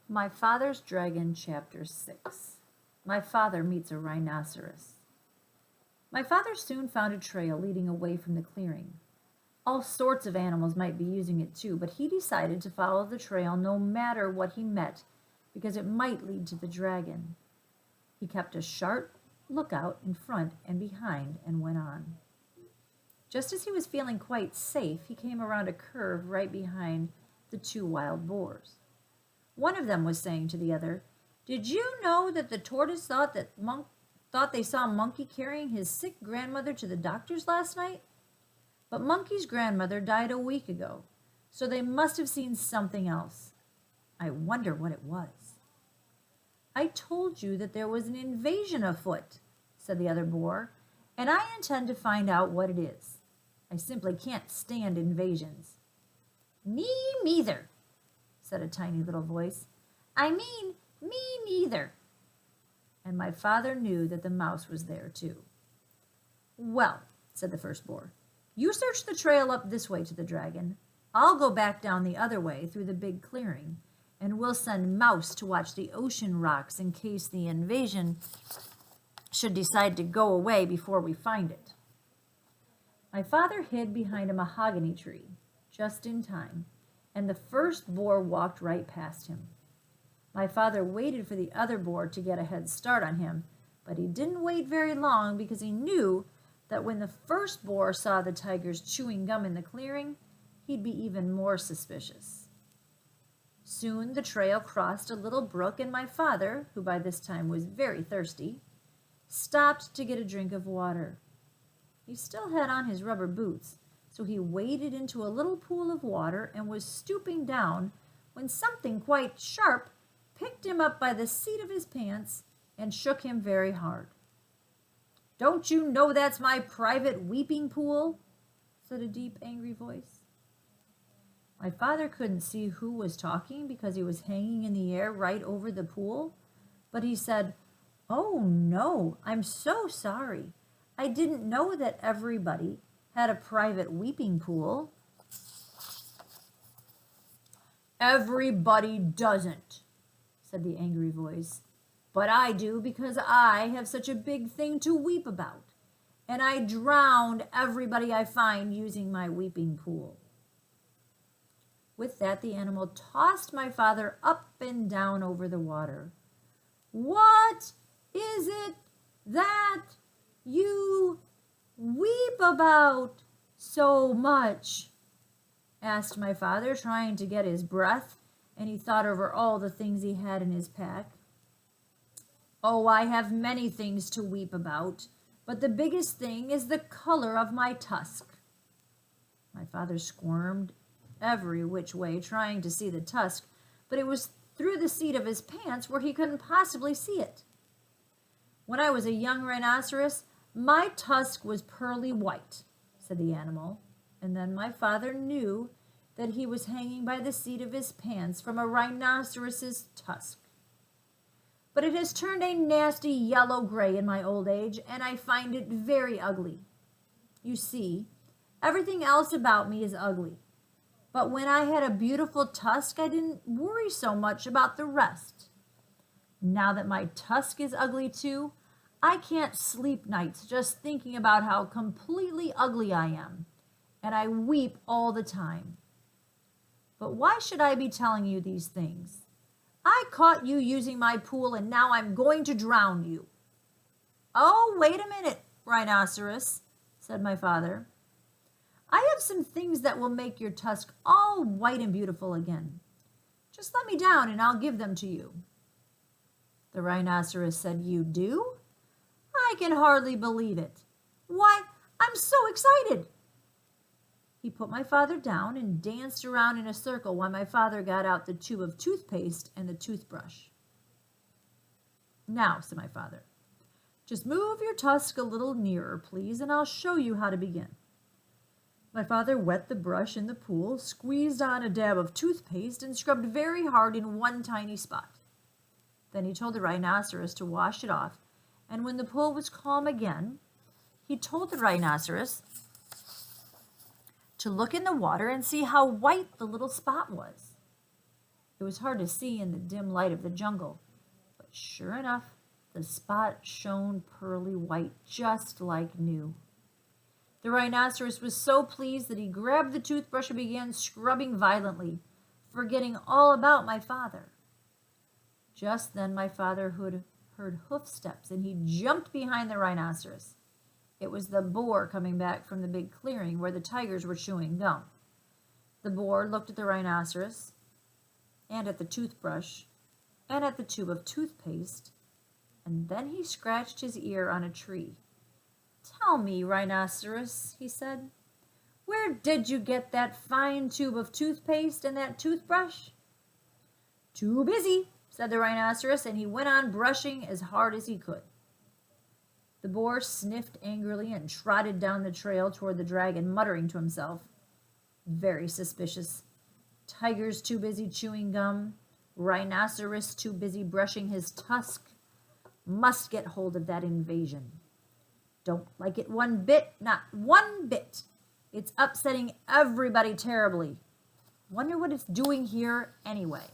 My Father's Dragon, Chapter 6. My father meets a rhinoceros. My father soon found a trail leading away from the clearing. All sorts of animals might be using it too, but he decided to follow the trail no matter what he met because it might lead to the dragon. He kept a sharp lookout in front and behind and went on. Just as he was feeling quite safe, he came around a curve right behind the two wild boars. One of them was saying to the other, "Did you know that the tortoise thought they saw Monkey carrying his sick grandmother to the doctor's last night? But Monkey's grandmother died a week ago, so they must have seen something else. I wonder what it was." "I told you that there was an invasion afoot," said the other boar, "and I intend to find out what it is. I simply can't stand invasions." "Me neither," said a tiny little voice. "I mean, me neither." And my father knew that the mouse was there too. "Well," said the first boar, "you search the trail up this way to the dragon. I'll go back down the other way through the big clearing, and we'll send Mouse to watch the ocean rocks in case the invasion should decide to go away before we find it." My father hid behind a mahogany tree, just in time, and the first boar walked right past him. My father waited for the other boar to get a head start on him, but he didn't wait very long because he knew that when the first boar saw the tigers chewing gum in the clearing, he'd be even more suspicious. Soon the trail crossed a little brook, and my father, who by this time was very thirsty, stopped to get a drink of water. He still had on his rubber boots, so he waded into a little pool of water and was stooping down when something quite sharp picked him up by the seat of his pants and shook him very hard. "Don't you know that's my private weeping pool?" said a deep, angry voice. My father couldn't see who was talking because he was hanging in the air right over the pool, but he said, "Oh no, I'm so sorry. I didn't know that everybody had a private weeping pool." "Everybody doesn't," said the angry voice. "But I do because I have such a big thing to weep about, and I drowned everybody I find using my weeping pool." With that, the animal tossed my father up and down over the water. "What is it that you weep about so much?" asked my father, trying to get his breath, and he thought over all the things he had in his pack. "Oh, I have many things to weep about, but the biggest thing is the color of my tusk." My father squirmed every which way, trying to see the tusk, but it was through the seat of his pants where he couldn't possibly see it. "When I was a young rhinoceros, my tusk was pearly white," said the animal, and then my father knew that he was hanging by the seat of his pants from a rhinoceros's tusk. "But it has turned a nasty yellow-gray in my old age, and I find it very ugly. You see, everything else about me is ugly. But when I had a beautiful tusk, I didn't worry so much about the rest. Now that my tusk is ugly too, I can't sleep nights just thinking about how completely ugly I am, and I weep all the time. But why should I be telling you these things? I caught you using my pool, and now I'm going to drown you." "Oh, wait a minute, rhinoceros," said my father. "I have some things that will make your tusk all white and beautiful again. Just let me down and I'll give them to you." The rhinoceros said, "You do? I can hardly believe it. Why, I'm so excited." He put my father down and danced around in a circle while my father got out the tube of toothpaste and the toothbrush. "Now," said my father, "just move your tusk a little nearer, please, and I'll show you how to begin." My father wet the brush in the pool, squeezed on a dab of toothpaste, and scrubbed very hard in one tiny spot. Then he told the rhinoceros to wash it off, and when the pool was calm again, he told the rhinoceros to look in the water and see how white the little spot was. It was hard to see in the dim light of the jungle, but sure enough, the spot shone pearly white, just like new. The rhinoceros was so pleased that he grabbed the toothbrush and began scrubbing violently, forgetting all about my father. Just then my father heard hoof steps, and he jumped behind the rhinoceros. It was the boar coming back from the big clearing where the tigers were chewing gum. The boar looked at the rhinoceros, and at the toothbrush, and at the tube of toothpaste, and then he scratched his ear on a tree. "Tell me, rhinoceros," he said, "where did you get that fine tube of toothpaste and that toothbrush?" "Too busy," said the rhinoceros, and he went on brushing as hard as he could. The boar sniffed angrily and trotted down the trail toward the dragon, muttering to himself, "Very suspicious. Tiger's too busy chewing gum. Rhinoceros too busy brushing his tusk. Must get hold of that invasion. Don't like it one bit, not one bit. It's upsetting everybody terribly. Wonder what it's doing here anyway."